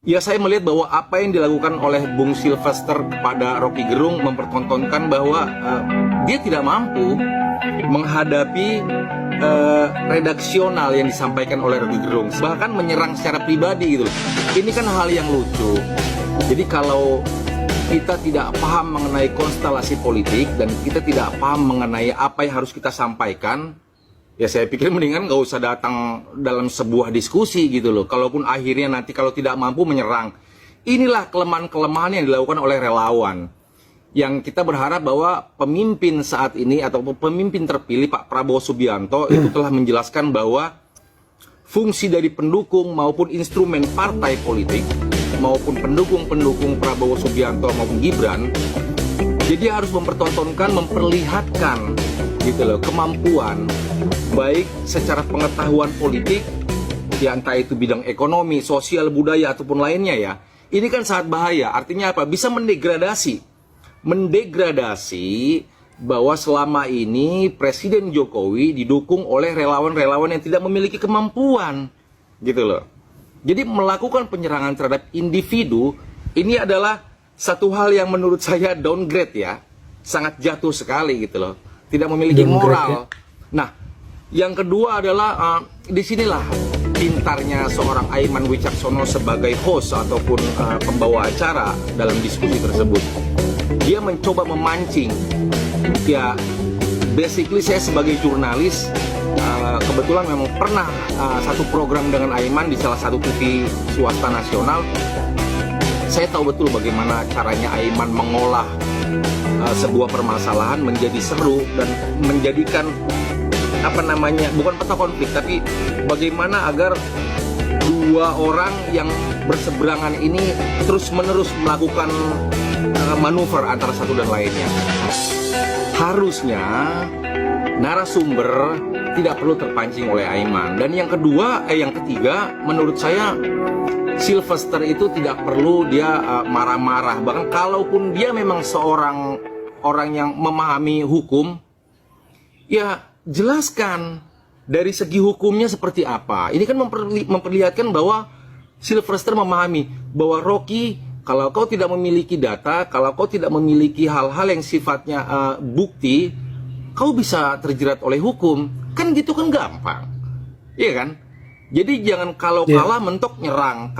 Ya, saya melihat bahwa apa yang dilakukan oleh Bung Sylvester kepada Rocky Gerung mempertontonkan bahwa dia tidak mampu menghadapi redaksional yang disampaikan oleh Rocky Gerung, bahkan menyerang secara pribadi gitu. Ini kan hal yang lucu. Jadi kalau kita tidak paham mengenai konstelasi politik dan kita tidak paham mengenai apa yang harus kita sampaikan, ya saya pikir mendingan nggak usah datang dalam sebuah diskusi gitu loh. Kalaupun akhirnya nanti kalau tidak mampu menyerang. Inilah kelemahan-kelemahan yang dilakukan oleh relawan. Yang kita berharap bahwa pemimpin saat ini atau pemimpin terpilih Pak Prabowo Subianto itu telah menjelaskan bahwa fungsi dari pendukung maupun instrumen partai politik maupun pendukung-pendukung Prabowo Subianto maupun Gibran, jadi harus mempertontonkan, memperlihatkan gitu loh, kemampuan baik secara pengetahuan politik, ya entah itu bidang ekonomi, sosial, budaya ataupun lainnya ya. Ini kan sangat bahaya. Artinya apa? Bisa mendegradasi bahwa selama ini Presiden Jokowi didukung oleh relawan-relawan yang tidak memiliki kemampuan gitu loh. Jadi melakukan penyerangan terhadap individu ini adalah satu hal yang menurut saya downgrade ya, sangat jatuh sekali gitu loh, tidak memiliki moral. Nah, yang kedua adalah disinilah pintarnya seorang Aiman Wicaksono sebagai host ataupun pembawa acara dalam diskusi tersebut. Dia mencoba memancing. Ya, basically saya sebagai jurnalis kebetulan memang pernah satu program dengan Aiman di salah satu TV swasta nasional. Saya tahu betul bagaimana caranya Aiman mengolah sebuah permasalahan menjadi seru dan menjadikan bukan peta konflik, tapi bagaimana agar dua orang yang berseberangan ini terus-menerus melakukan manuver antara satu dan lainnya. Harusnya narasumber tidak perlu terpancing oleh Aiman. Dan yang ketiga, menurut saya Sylvester itu tidak perlu dia marah-marah. Bahkan kalaupun dia memang seorang orang yang memahami hukum, ya jelaskan dari segi hukumnya seperti apa. Ini kan memperlihatkan bahwa Sylvester memahami bahwa Rocky, kalau kau tidak memiliki data, kalau kau tidak memiliki hal-hal yang sifatnya bukti, kau bisa terjerat oleh hukum. Kan gitu kan gampang. Iya kan? Jadi jangan kalau kalah mentok nyerang.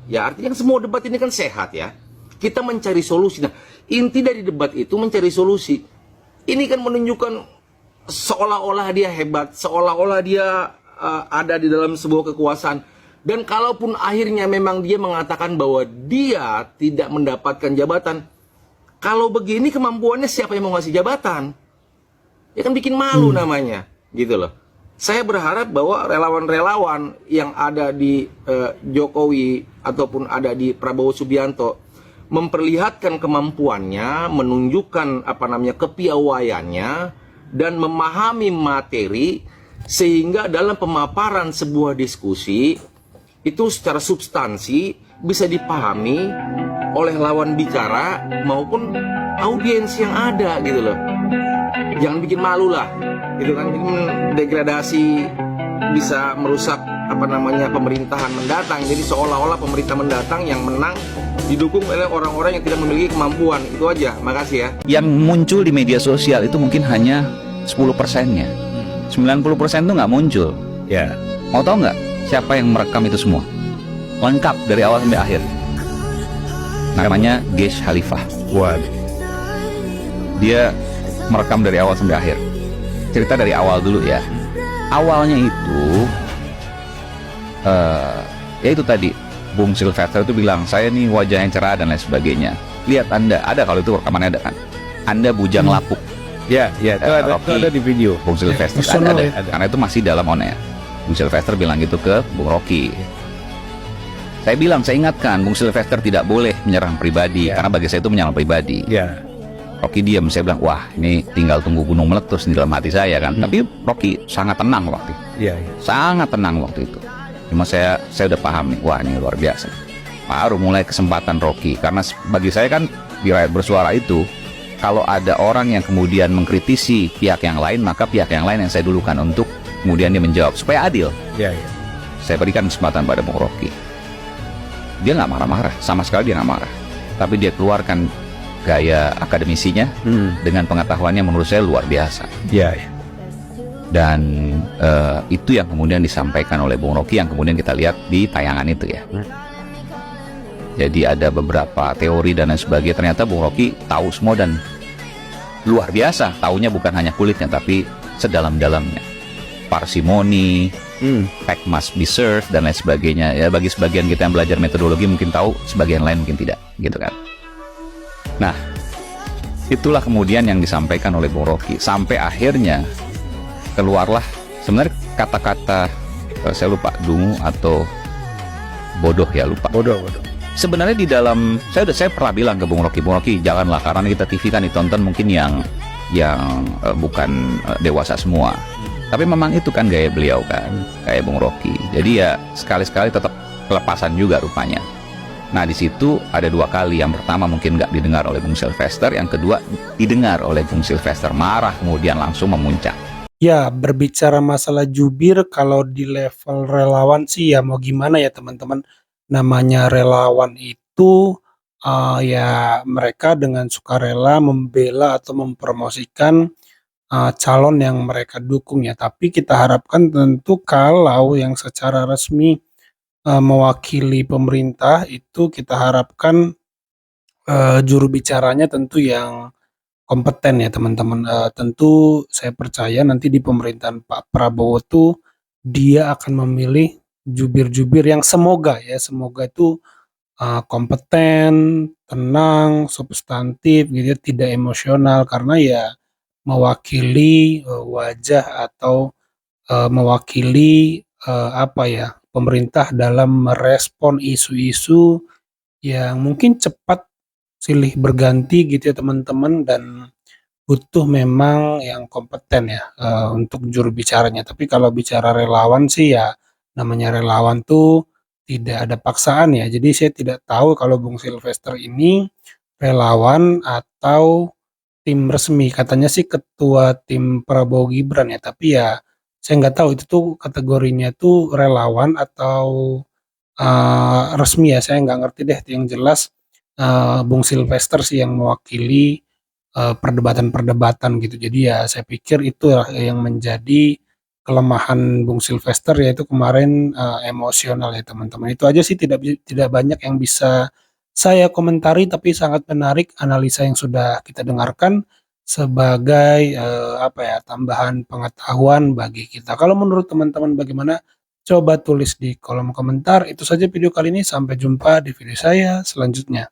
Ya artinya semua debat ini kan sehat ya. Kita mencari solusi. Nah, inti dari debat itu mencari solusi. Ini kan menunjukkan seolah-olah dia hebat, seolah-olah dia ada di dalam sebuah kekuasaan. Dan kalaupun akhirnya memang dia mengatakan bahwa dia tidak mendapatkan jabatan, kalau begini kemampuannya siapa yang mau ngasih jabatan? Ya kan bikin malu namanya, gitu loh. Saya berharap bahwa relawan-relawan yang ada di Jokowi ataupun ada di Prabowo Subianto memperlihatkan kemampuannya, menunjukkan kepiawaiannya dan memahami materi sehingga dalam pemaparan sebuah diskusi itu secara substansi bisa dipahami oleh lawan bicara maupun audiens yang ada gitu loh. Jangan bikin malu lah, gitu kan, degradasi bisa merusak pemerintahan mendatang. Jadi seolah-olah pemerintah mendatang yang menang didukung oleh orang-orang yang tidak memiliki kemampuan. Itu aja, makasih ya. Yang muncul di media sosial itu mungkin hanya 10%-nya. 90% itu nggak muncul. Ya. Mau tahu nggak siapa yang merekam itu semua? Lengkap dari awal sampai akhir. Namanya Gesh Khalifah. Waduh. Dia merekam dari awal sampai akhir. Cerita dari awal dulu ya. Awalnya itu ya itu tadi Bung Sylvester itu bilang, saya nih wajah yang cerah dan lain sebagainya. Lihat Anda, ada kalau itu rekamannya ada kan. Anda bujang lapuk. Ya, itu ada di video. Bung Sylvester ada. Karena itu masih dalam on air. Bung Sylvester bilang gitu ke Bung Rocky. Saya bilang, saya ingatkan Bung Sylvester tidak boleh menyerang pribadi, karena bagi saya itu menyerang pribadi. Rocky diam, saya bilang, wah ini tinggal tunggu gunung meletus di dalam hati saya kan. Tapi Rocky sangat tenang waktu itu. Sangat tenang waktu itu. Cuma saya udah paham nih, wah ini luar biasa. Baru mulai kesempatan Rocky, karena bagi saya kan di Rakyat Bersuara itu, kalau ada orang yang kemudian mengkritisi pihak yang lain, maka pihak yang lain yang saya dulukan untuk kemudian dia menjawab supaya adil. Saya berikan kesempatan pada Bung Rocky. dia nggak marah-marah, sama sekali dia nggak marah. Tapi dia keluarkan gaya akademisinya dengan pengetahuannya menurut saya luar biasa. Ya, ya. Dan itu yang kemudian disampaikan oleh Bung Rocky yang kemudian kita lihat di tayangan itu ya. Jadi ada beberapa teori dan lain sebagainya. Ternyata Bung Rocky tahu semua dan luar biasa. Taunya bukan hanya kulitnya tapi sedalam-dalamnya. Parsimoni, fact must be served dan lain sebagainya. Ya bagi sebagian kita yang belajar metodologi mungkin tahu, sebagian lain mungkin tidak, gitu kan. Nah, itulah kemudian yang disampaikan oleh Bung Rocky sampai akhirnya keluarlah sebenarnya kata-kata saya lupa dungu atau bodoh ya, lupa. Bodoh. Sebenarnya di dalam saya pernah bilang ke Bung Rocky janganlah, karena kita TV kan ditonton mungkin yang bukan dewasa semua. Tapi memang itu kan gaya beliau kan, kayak Bung Rocky. Jadi ya sekali-sekali tetap kelepasan juga rupanya. Nah di situ ada 2 kali. Yang pertama mungkin nggak didengar oleh Bung Sylvester, yang kedua didengar oleh Bung Sylvester, marah kemudian langsung memuncak. Ya, berbicara masalah jubir, kalau di level relawan sih ya mau gimana ya teman-teman. Namanya relawan itu ya mereka dengan sukarela membela atau mempromosikan calon yang mereka dukung ya. Tapi kita harapkan tentu kalau yang secara resmi mewakili pemerintah itu kita harapkan juru bicaranya tentu yang kompeten ya teman-teman. Tentu saya percaya nanti di pemerintahan Pak Prabowo tuh dia akan memilih jubir-jubir yang semoga itu kompeten, tenang, substantif gitu ya, tidak emosional, karena ya mewakili wajah atau mewakili pemerintah dalam merespon isu-isu yang mungkin cepat silih berganti gitu ya teman-teman, dan butuh memang yang kompeten ya untuk juru bicaranya. Tapi kalau bicara relawan sih ya namanya relawan tuh tidak ada paksaan ya. Jadi saya tidak tahu kalau Bung Sylvester ini relawan atau tim resmi. Katanya sih ketua tim Prabowo Gibran ya. Tapi ya saya nggak tahu itu tuh kategorinya tuh relawan atau resmi ya. Saya nggak ngerti deh. Yang jelas Bung Sylvester sih yang mewakili perdebatan-perdebatan gitu. Jadi ya saya pikir itu yang menjadi kelemahan Bung Sylvester, yaitu kemarin emosional ya teman-teman. Itu aja sih, tidak banyak yang bisa saya komentari, tapi sangat menarik analisa yang sudah kita dengarkan sebagai tambahan pengetahuan bagi kita. Kalau menurut teman-teman bagaimana? Coba tulis di kolom komentar. Itu saja video kali ini, sampai jumpa di video saya selanjutnya.